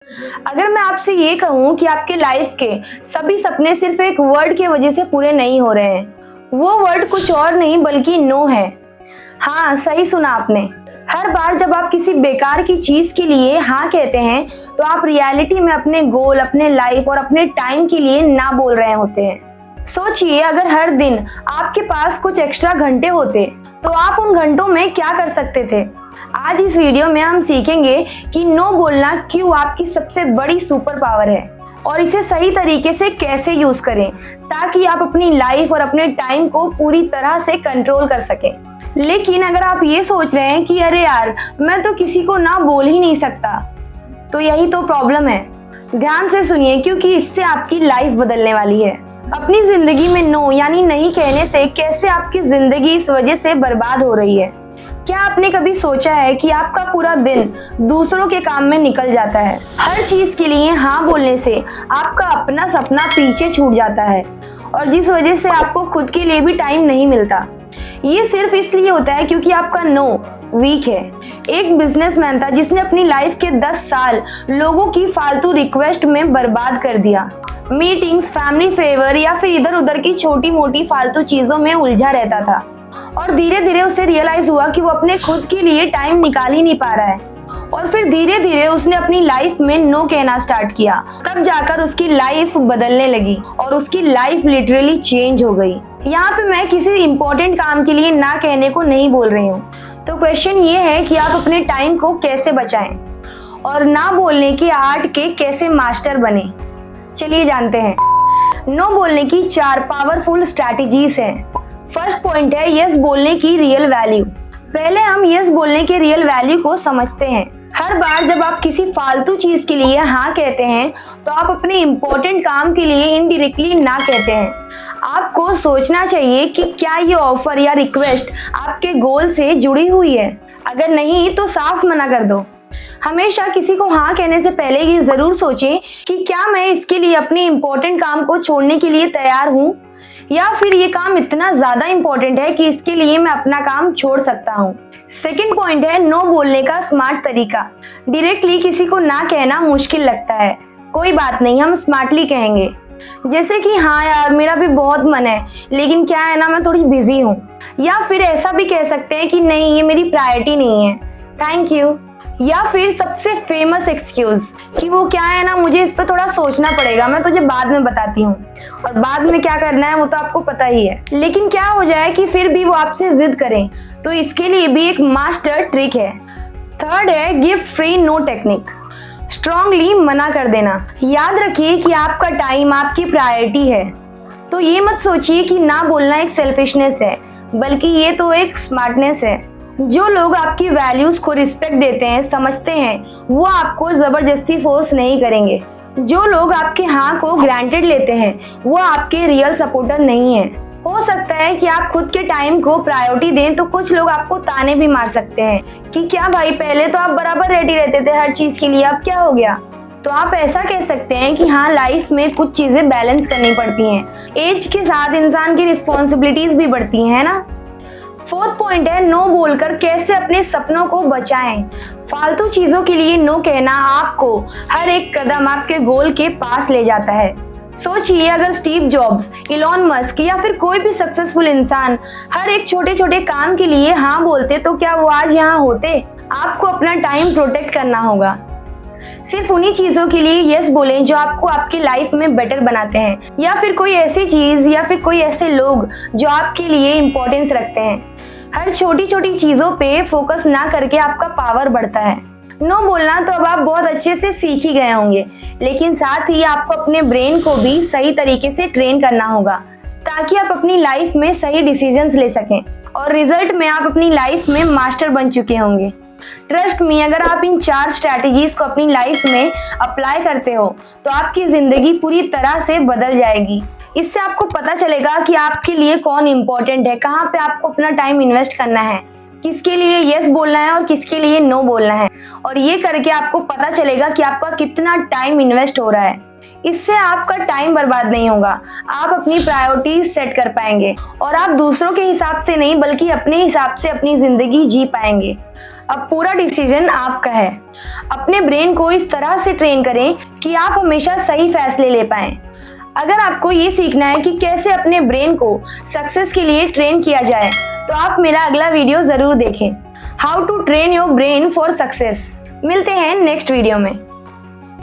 अगर मैं आपसे ये कहूँ कि आपके लाइफ के सभी सपने सिर्फ एक वर्ड की वजह से पूरे नहीं हो रहे हैं, वो वर्ड कुछ और नहीं बल्कि नो है। हाँ, सही सुना आपने। हर बार जब आप किसी बेकार की चीज के लिए हाँ कहते हैं तो आप रियलिटी में अपने गोल, अपने लाइफ और अपने टाइम के लिए ना बोल रहे होते हैं। सोचिए, अगर हर दिन आपके पास कुछ एक्स्ट्रा घंटे होते तो आप उन घंटों में क्या कर सकते थे। आज इस वीडियो में हम सीखेंगे कि नो बोलना क्यों आपकी सबसे बड़ी सुपर पावर है और इसे सही तरीके से कैसे यूज करें ताकि आप अपनी लाइफ और अपने टाइम को पूरी तरह से कंट्रोल कर सकें। लेकिन अगर आप ये सोच रहे हैं कि अरे यार, मैं तो किसी को ना बोल ही नहीं सकता, तो यही तो प्रॉब्लम है। ध्यान से सुनिए, क्योंकि इससे आपकी लाइफ बदलने वाली है। अपनी जिंदगी में नो यानी नहीं कहने से कैसे आपकी जिंदगी इस वजह से बर्बाद हो रही है। क्या आपने कभी सोचा है कि आपका पूरा दिन दूसरों के काम में निकल जाता है। हर चीज के लिए हाँ बोलने से आपका अपना सपना पीछे छूट जाता है और जिस वजह से आपको खुद के लिए भी टाइम नहीं मिलता। ये सिर्फ इसलिए होता है क्योंकि आपका नो वीक है। एक बिजनेसमैन था जिसने अपनी लाइफ के 10 साल लोगों की फालतू रिक्वेस्ट में बर्बाद कर दिया। मीटिंग्स, फैमिली फेवर या फिर इधर उधर की छोटी मोटी फालतू चीजों में उलझा रहता था और धीरे धीरे उसे रियलाइज हुआ कि वो अपने खुद के लिए टाइम निकाल ही नहीं पा रहा है। और फिर धीरे धीरे उसने अपनी लाइफ में नो कहना स्टार्ट किया। तब जाकर उसकी लाइफ बदलने लगी और उसकी लाइफ लिटरली चेंज हो गई। यहाँ पे मैं किसी इंपॉर्टेंट काम के लिए ना कहने को नहीं बोल रही हूँ। तो क्वेश्चन ये है कि आप अपने टाइम को कैसे बचाएं और ना बोलने के आर्ट के कैसे मास्टर बने। चलिए जानते हैं। नो बोलने की 4 पावरफुल स्ट्रैटेजीज हैं। फर्स्ट पॉइंट है यस बोलने की रियल वैल्यू। पहले हम यस बोलने के रियल वैल्यू को समझते हैं। हर बार जब आप किसी फालतू चीज के लिए हाँ कहते हैं तो आप अपने इम्पोर्टेंट काम के लिए इनडायरेक्टली ना कहते हैं। आपको सोचना चाहिए कि क्या ये ऑफर या रिक्वेस्ट आपके गोल से जुड़ी हुई है। अगर नहीं तो साफ मना कर दो। हमेशा किसी को हाँ कहने से पहले ये जरूर सोचें कि क्या मैं इसके लिए अपने इम्पोर्टेंट काम को छोड़ने के लिए तैयार हूँ या फिर ये काम इतना ज्यादा इम्पोर्टेंट है कि इसके लिए मैं अपना काम छोड़ सकता हूँ। सेकंड पॉइंट है नो बोलने का स्मार्ट तरीका। डायरेक्टली किसी को ना कहना मुश्किल लगता है, कोई बात नहीं, हम स्मार्टली कहेंगे। जैसे कि हाँ यार, मेरा भी बहुत मन है लेकिन क्या है ना, मैं थोड़ी बिजी हूँ। या फिर ऐसा भी कह सकते हैं कि नहीं, ये मेरी प्रायोरिटी नहीं है, थैंक यू। या फिर सबसे फेमस एक्सक्यूज कि वो क्या है ना, मुझे इस पर थोड़ा सोचना पड़ेगा, मैं तुझे बाद में बताती हूँ। और बाद में क्या करना है वो तो आपको पता ही है। लेकिन क्या हो जाए कि फिर भी वो आपसे जिद करें, तो इसके लिए भी एक मास्टर ट्रिक है। थर्ड है gift free no technique. Strongly मना कर देना। याद रखिए कि आपका टाइम आपकी प्रायोरिटी है, तो ये मत सोचिए कि ना बोलना एक सेल्फिशनेस है, बल्कि ये तो एक स्मार्टनेस है। जो लोग आपकी वैल्यूज को रिस्पेक्ट देते हैं, समझते हैं, वो आपको जबरदस्ती फोर्स नहीं करेंगे। जो लोग आपके हाँ को ग्रांटेड लेते हैं वो आपके रियल सपोर्टर नहीं है। हो सकता है कि आप खुद के टाइम को प्रायोरिटी दें तो कुछ लोग आपको ताने भी मार सकते हैं कि क्या भाई, पहले तो आप बराबर रेडी रहते थे हर चीज के लिए, अब क्या हो गया। तो आप ऐसा कह सकते हैं कि हाँ, लाइफ में कुछ चीजें बैलेंस करनी पड़ती हैं। एज के साथ इंसान की रिस्पॉन्सिबिलिटीज भी बढ़ती हैं ना। फोर्थ पॉइंट है नो बोलकर कैसे अपने सपनों को बचाएं। फालतू चीजों के लिए नो कहना आपको हर एक कदम आपके गोल के पास ले जाता है। सोचिए, अगर स्टीव जॉब्स, इलॉन मस्क या फिर कोई भी सक्सेसफुल इंसान हर एक छोटे छोटे काम के लिए हाँ बोलते तो क्या वो आज यहाँ होते। आपको अपना टाइम प्रोटेक्ट करना होगा। सिर्फ उन्हीं चीजों के लिए यस बोलें जो आपको आपकी लाइफ में बेटर बनाते हैं, या फिर कोई ऐसी चीज या फिर कोई ऐसे लोग जो आपके लिए इम्पोर्टेंस रखते हैं। हर छोटी छोटी चीजों पे फोकस ना करके आपका पावर बढ़ता है। नो बोलना तो अब आप बहुत अच्छे से सीख ही गए होंगे, लेकिन साथ ही आपको अपने ब्रेन को भी सही तरीके से ट्रेन करना होगा ताकि आप अपनी लाइफ में सही डिसीजंस ले सकें और रिजल्ट में आप अपनी लाइफ में मास्टर बन चुके होंगे। ट्रस्ट मी, अगर आप इन 4 स्ट्रैटेजीज को अपनी लाइफ में अप्लाई करते हो तो आपकी जिंदगी पूरी तरह से बदल जाएगी। इससे आपको पता चलेगा कि आपके लिए कौन इम्पोर्टेंट है, कहाँ पे आपको अपना टाइम इन्वेस्ट करना है, किसके लिए यस बोलना है और किसके लिए नो बोलना है। और ये करके आपको पता चलेगा कि आपका कितना टाइम इन्वेस्ट हो रहा है। इससे आपका टाइम बर्बाद नहीं होगा, आप अपनी प्रायोरिटीज सेट कर पाएंगे और आप दूसरों के हिसाब से नहीं बल्कि अपने हिसाब से अपनी जिंदगी जी पाएंगे। अब पूरा डिसीजन आपका है। अपने ब्रेन को इस तरह से ट्रेन करें कि आप हमेशा सही फैसले ले पाएं। अगर आपको ये सीखना है कि कैसे अपने ब्रेन को सक्सेस के लिए ट्रेन किया जाए, तो आप मेरा अगला वीडियो जरूर देखें, how to train your brain for success. मिलते हैं नेक्स्ट वीडियो में।